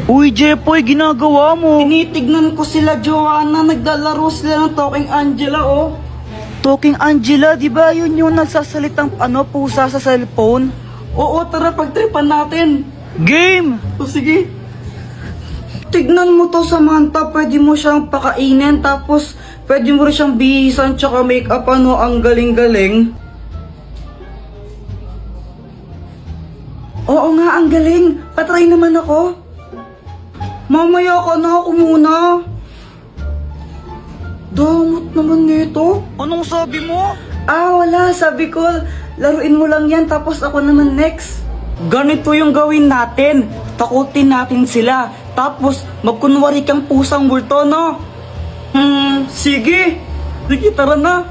Uy, Jepoy, ginagawa mo? Tinitignan ko sila, Joanna. Naglalaro sila ng Talking Angela, oh. Talking Angela, di ba yun yung nagsasalitang pusa sa cellphone? Oo, tara, pagtripan natin. Game! O sige. Tignan mo to, Samantha. Pwede mo siyang pakainin, tapos pwede mo rin siyang bihisan tsaka make-up, ano, ang galing-galing. Oo nga, ang galing. Patry naman ako. Mamaya ka na, ako muna. Damot naman nito. Anong sabi mo? Wala. Sabi ko, laruin mo lang yan, tapos ako naman next. Ganito yung gawin natin. Takutin natin sila. Tapos, magkunwari kang pusang multo, no? Sige. Sige, tara na.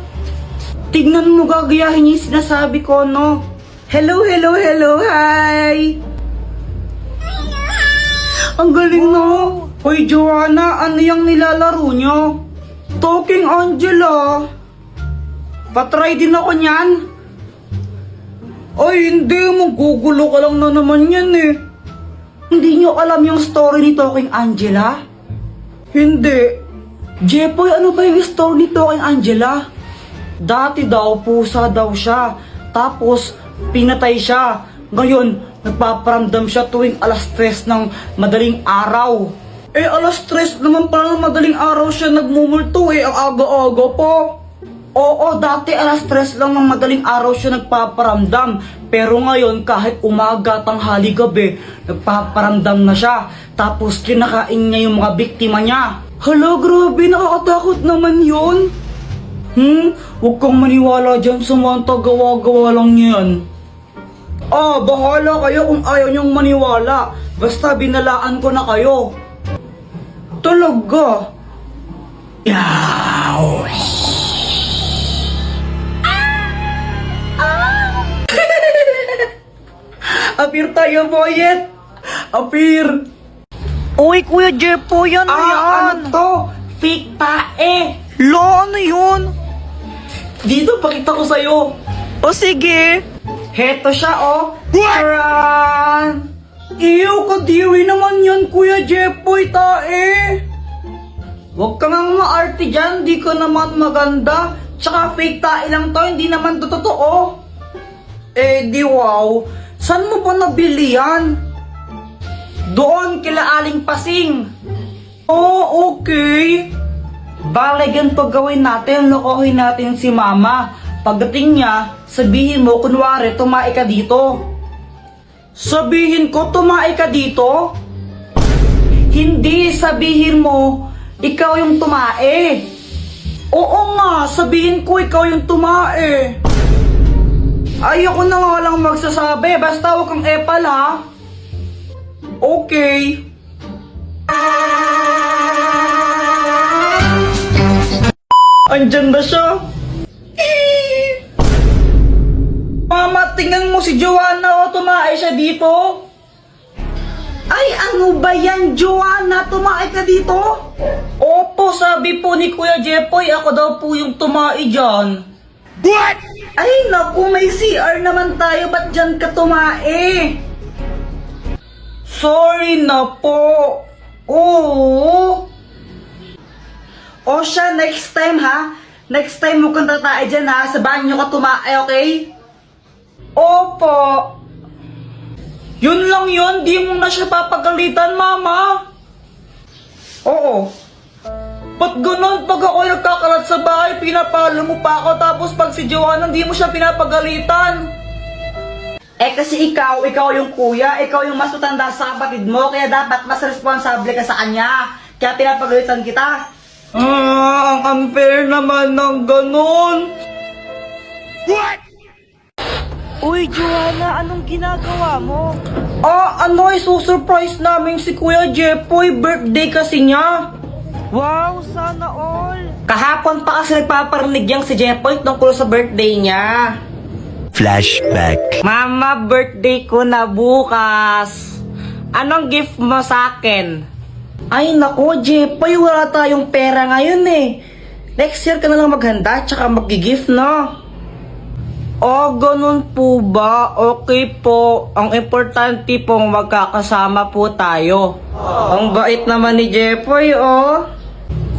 Tignan mo, gagayahin yung sinasabi ko, no? Hello, hello, hello, hi! Ang galing, no? Hoy, Joanna, ano yung nilalaro nyo? Talking Angela. Patry din ako niyan. Ay, hindi. Magugulo ka lang na naman yan, eh. Hindi nyo alam yung story ni Talking Angela? Hindi. Jepoy, ano ba yung story ni Talking Angela? Dati daw, pusa daw siya. Tapos, pinatay siya. Ngayon, nagpaparamdam siya tuwing alas 3 ng madaling araw. Alas 3 naman pala ng madaling araw siya nagmumulto, ang aga-aga po. Oo, dati alas 3 lang ng madaling araw siya nagpaparamdam. Pero ngayon, kahit umaga, tanghali, gabi, nagpaparamdam na siya. Tapos kinakain niya yung mga biktima niya. Hala, grabe, nakakatakot naman yun. Huwag kang maniwala dyan, Samantha, gawa-gawa lang yan. Bahala kayo kung ayaw niyong maniwala. Basta binalaan ko na kayo. Talaga? Yaw! Apir tayo, boyet! Apir! Uy, Kuya Jepoy, ano yan? Ano to? Fake tae! Lo, ano yun? Dito, pakita ko sa'yo. O sige. Heto siya, oh. Taran! Iyo, kadiri naman yan, Kuya Jepoy, tae. Huwag ka nga maarte dyan, di ka naman maganda. Tsaka fake tae lang to, hindi naman to totoo. Di wow. Saan mo ba nabili yan? Doon, kila Aling Pasing. Oh, okay. Bale, ganito gawin natin, lokohin natin si Mama. Pagdating niya, sabihin mo, kunwari, tumae ka dito. Sabihin ko, tumae ka dito? Hindi, sabihin mo, ikaw yung tumae. Oo nga, sabihin ko, ikaw yung tumae. Ayoko na nga lang magsasabi, basta huwag kang epal, ha? Okay. Andyan na siya. Mama, tingnan mo si Joanna, tumae siya dito. Ay, ano ba yan, Joanna? Tumae ka dito? Opo, sabi po ni Kuya Jepoy, ako daw po yung tumae dyan. What? Ay, naku, may CR naman tayo, ba't dyan ka tumae? Sorry na po. Oo. O siya, next time ha. Next time mo kang tatae dyan ha. Sa banyo ka tumae, okay? Opo. Yun lang yun, di mo na siya papagalitan, Mama. Oo. Ba't ganun? Pag ako nagkakalat sa bahay, pinapalo mo pa ako, tapos pag si Joanna, di mo siya pinapagalitan. Kasi ikaw yung kuya, ikaw yung mas matanda sa kapatid mo, kaya dapat mas responsable ka sa kanya. Kaya pinapagalitan kita. Ang unfair naman ng ganun. What? Uy, Joanna, anong ginagawa mo? Isusurprise namin si Kuya Jepoy, birthday kasi niya. Wow, sana all. Kahapon pa kasi nagpaparinig yang si Jepoy tungkol sa birthday niya. Flashback. Mama, birthday ko na bukas. Anong gift mo sa akin? Ay nako, Jepoy, wala tayong pera ngayon eh. Next year ka na lang maghanda, tsaka mag-gift, no? Oh, ganun po ba? Okay po. Ang importante pong magkakasama po tayo. Ang bait naman ni Jepoy, oh.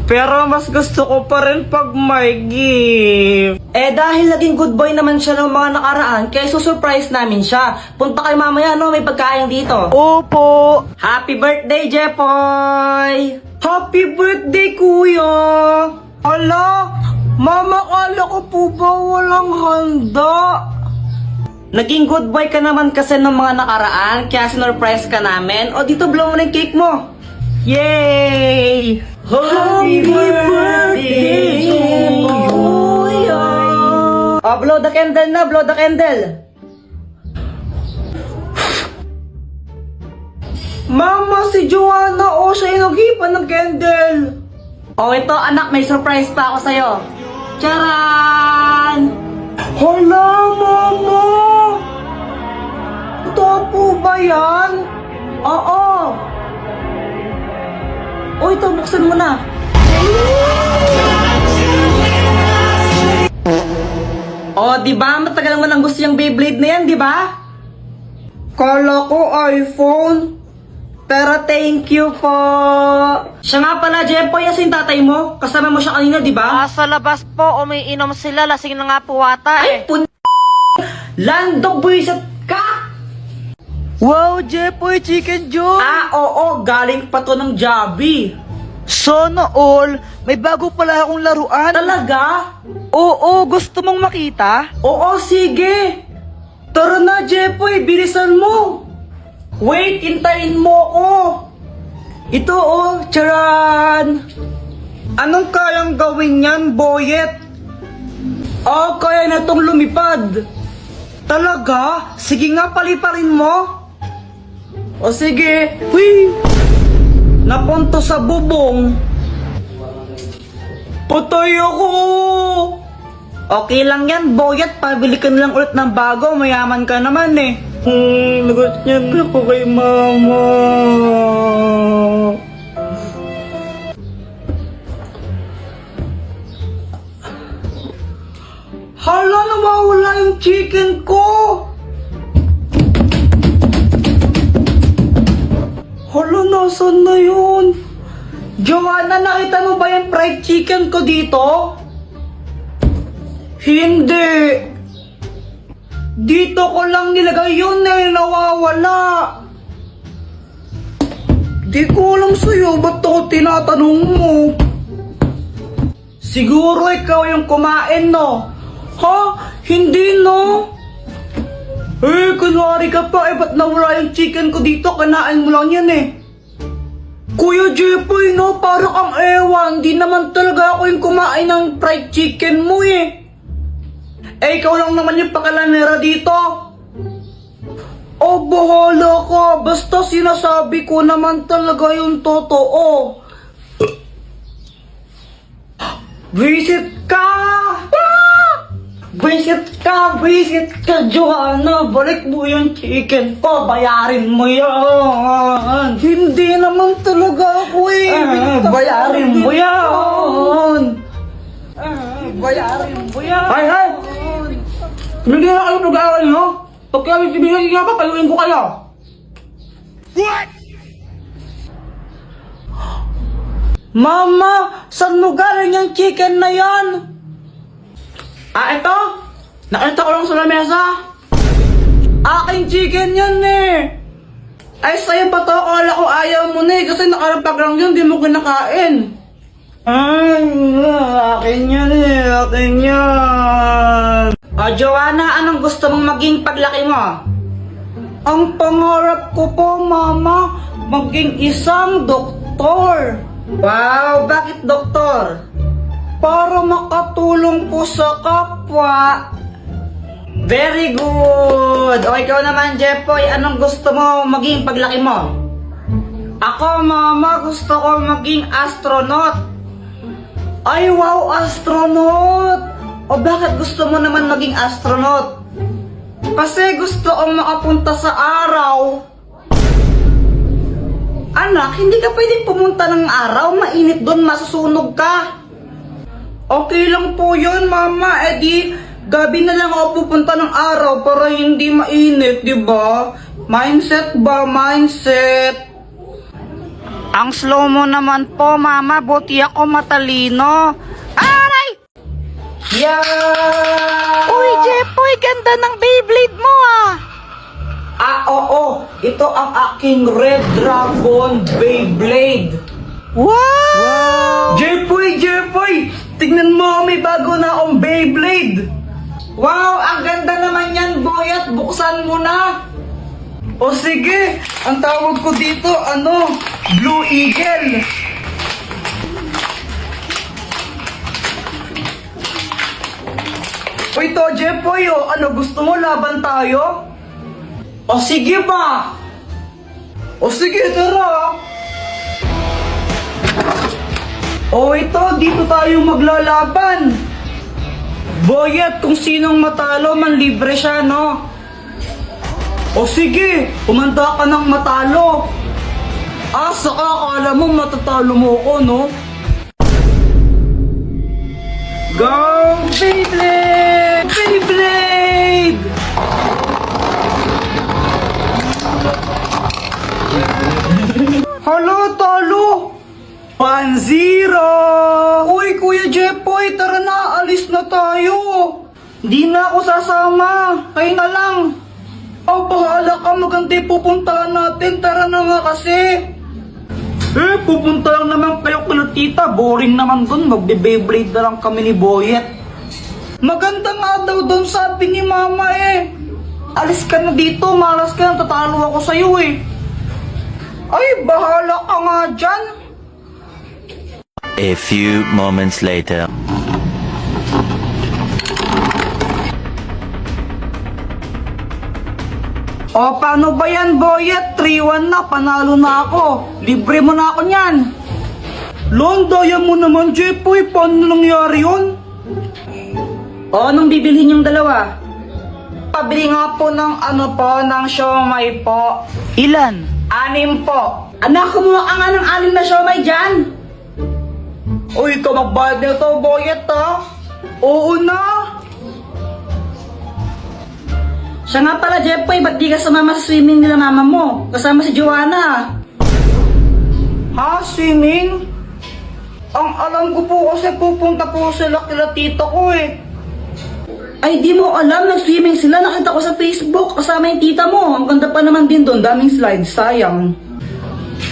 Pero mas gusto ko pa rin pag may gift. Eh dahil naging good boy naman siya ng mga nakaraan, kaya susurprise namin siya. Punta kayo mamaya, no? May pagkain dito. Opo. Happy birthday, Jepoy! Happy birthday, kuya! Ala, mama, kala ko po ba walang handa? Naging good boy ka naman kasi ng mga nakaraan, kaya sinurprise ka namin. O dito, blow mo na yung cake mo. Yay! Happy birthday, kuya! Blow the candle na, blow the candle. Mama, si Joanna, siya yung naghipan ng candle. Ito anak, may surprise pa ako sa'yo. Charan! Hala, mama! Ito po ba yan? Oo. Ito, buksan mo na. Diba? Matagal mo nang gusto yung Beyblade na yan, diba? Kala ko iPhone. Pero thank you po. Siya nga pala, Jepoy, yung tatay mo. Kasama mo siya kanina, di ba? Sa labas po, umiinom sila. Lasing na nga po ata Ay, Lando, buwisit ka! Wow, Jepoy, Chicken Joy. Oo, galing pa to ng Jabi. Sana all, may bago pala akong laruan. Talaga? Oo, gusto mong makita? Oo, sige. Tara na, Jepoy, bilisan mo. Wait, hintayin mo ko. Ito, charan. Anong kayang gawin yan, Boyet? Kaya na tong lumipad. Talaga? Sige nga, paliparin mo. O sige. Hui! Napunto sa bubong. Patay ako! Okay lang yan, Boyet. Pabili ka na lang ulit ng bago. Mayaman ka naman eh. Nagot niya ako kay mama. Hala, nawawala yung chicken ko. Hala, nasan na yun? Joanna, nakita mo ba yung fried chicken ko dito? Hindi. Dito ko lang nilagay yun nawawala. Di ko alam sa'yo, ba't ako tinatanong mo? Siguro ikaw yung kumain, no? Ha? Hindi, no? Kunwari ka pa, ba't nawala yung chicken ko dito? Kanain mo lang yan, Kuya Jepoy, no? Parang ang ewan. Di naman talaga ako yung kumain ng fried chicken mo, ikaw lang naman yung pakalanera dito. Bahala ka. Basta sinasabi ko naman talaga yung totoo. Visit ka! Visit ka, Joanna. Balik mo yung chicken ko. Bayarin mo yan. Hindi naman talaga ako bayarin mo yan. Bayarin mo yan. Hay! Hindi na kayo nag-aaral, no? Pag kami sibigay nga pa, payuin ko kayo. What? Mama, saan mo galing yung chicken na yan? Ito? Nakita ko lang sa lamesa. Aking chicken yan, Ay, sa'yo ba to? Akala ko ayaw mo na, kasi nakarapag lang yun, di mo kinakain. Akin yan, akin yan. Joanna, anong gusto mong maging paglaki mo? Ang pangarap ko po, Mama, maging isang doktor. Wow, bakit doktor? Para makatulong po sa kapwa. Very good. O ikaw naman, Jepoy, anong gusto mo maging paglaki mo? Ako, Mama, gusto ko maging astronaut. Ay, wow, astronaut! O bakit gusto mo naman maging astronaut? Kasi gusto kong makapunta sa araw. Anak, hindi ka pwedeng pumunta ng araw. Mainit doon, masusunog ka. Okay lang po yun, Mama. Gabi na lang ako pupunta ng araw para hindi mainit, di ba? Mindset ba? Mindset. Ang slow mo naman po, mama. Buti ako matalino. Aray! Yeah! Uy, Jepoy, ganda ng Beyblade mo ah. Oo. Ito ang aking Red Dragon Beyblade. Wow! Jepoy! Tignan mo, may bago na akong Beyblade. Wow, ang ganda naman yan, Boyet. Buksan mo na. O sige, ang tawag ko dito, Blue Eagle. O ito, Jepoy, gusto mo laban tayo? O sige ba? O sige, tara. O ito, dito tayo maglalaban. Boyet, kung sinong matalo, manlibre siya, no? O sige, umanda ka ng matalo. Saka akala mo matatalo mo ko, no? Go, Beyblade! Beyblade! Hala, talo! 1-0! Uy, Kuya Jepoy, tara na, alis na tayo. Di na ako sasama, kayo na lang. Bahala ka, maganda yung pupuntahan natin, tara na nga kasi. Pupunta lang naman kayo kala tita, boring naman dun, magbe-Beyblade na lang kami ni Boyet. Maganda nga daw doon, sabi ni mama eh. Alis ka na dito, malas ka na, tatalo ako sa'yo eh. Ay, bahala ka nga dyan. A few moments later. O, paano ba yan, Boyet? 3-1 na, panalo na ako. Libre mo na ako niyan. Lon, daya mo naman, Jepoy. Paano nangyari yun? O, anong bibilhin yung dalawa? Pabili nga po ng ng siomay po. Ilan? 6 po. Anak, kumuha ka nga ng 6 na siomay dyan. Uy, ikaw magbayad na ito, Boyet, ha? Oo na. Siya nga pala, Jepoy, ba't di ka sumama sa swimming nila mama mo? Kasama si Joanna. Ha? Swimming? Ang alam ko po kasi pupunta po sila kila tito ko eh. Ay, di mo alam, nag-swimming sila. Nakita ko sa Facebook, kasama yung tita mo. Ang ganda pa naman din doon, daming slides, sayang.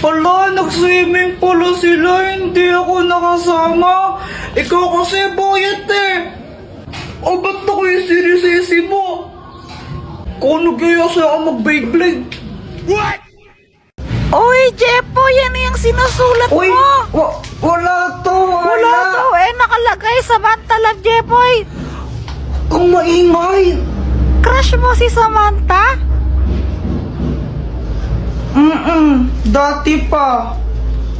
Hala, nag-swimming pala sila, hindi ako nakasama. Ikaw kasi, Boyet eh. O, ba't ako yung sinisisi mo? Kung nag-iya siya ako mag-Beyblade. What? Uy, Jepoy, ano yung sinusulat Uy, mo? wala to. Wala daw nakalagay sa Love, Jepoy. Kung maingay. Crush mo si Samantha? Dati pa.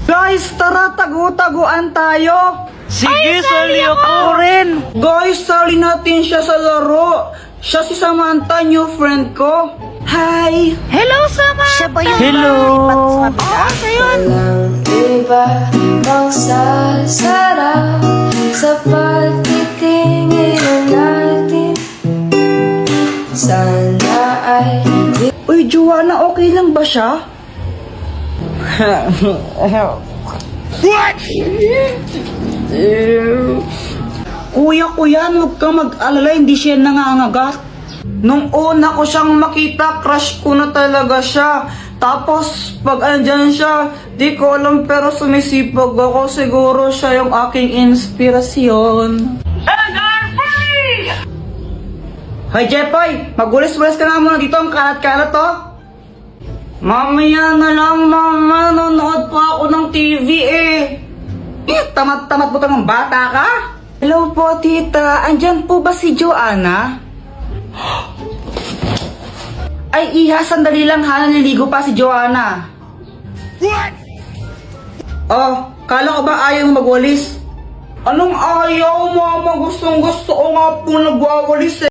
Guys, tara, tagu-taguan tayo. Sige, sali ako rin. Guys, sali natin siya sa laro. Siya si Samantha, new friend ko. Hi! Hello, Samantha. Siya ba yung Hello. Oo, siya yun. Walang iba magsasarap sa pagtitingin natin. Sana ay Uy, Joanna, okay lang ba siya? What? Kuya, huwag kang mag-alala, hindi siya nangangagat. Nung una ko siyang makita, crush ko na talaga siya. Tapos, pag andyan siya, di ko alam pero sumisipag ako. Siguro siya yung aking inspirasyon. Hoy, Jepoy! Magulis-gulis ka nga muna dito, ang kalat-kalat to. Mamaya na lang, mama. Nanonood pa ako ng TV eh. Tamad-tamad mo kang bata ka? Hello po, tita. Andyan po ba si Joanna? Ay, iha, sandali lang ha. Naliligo pa si Joanna. What? Oh, kala ko ba ayaw magwalis? Anong ayaw, mama? Gustong gusto ko nga po nagwawalis eh.